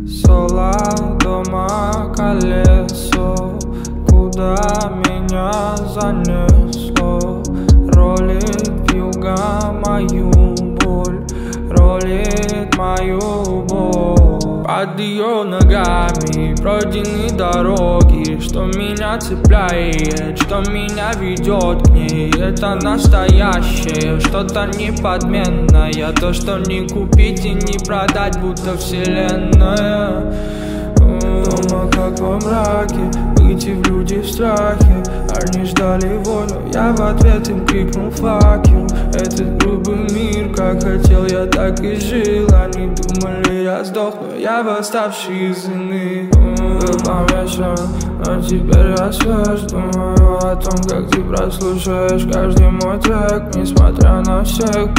Соло дома колесо, куда меня занесло. Ролит вьюга мою боль, ролит мою боль. Под ее ногами пройдены дороги, что меня цепляет, что меня ведет к ней. Это настоящее, что-то неподменное, то, что не купить и не продать, будто вселенная. Дома как во мраке, выйти в люди в страхе. Они ждали войну, я в ответ им крикнул fuck you. Этот грубый мир, как хотел я, так и жил. Они думали, я сдохну, я восставший из иных. Был там вечер, но теперь я свеж. Думаю о том, как ты прослушаешь каждый мой трек, несмотря на всех.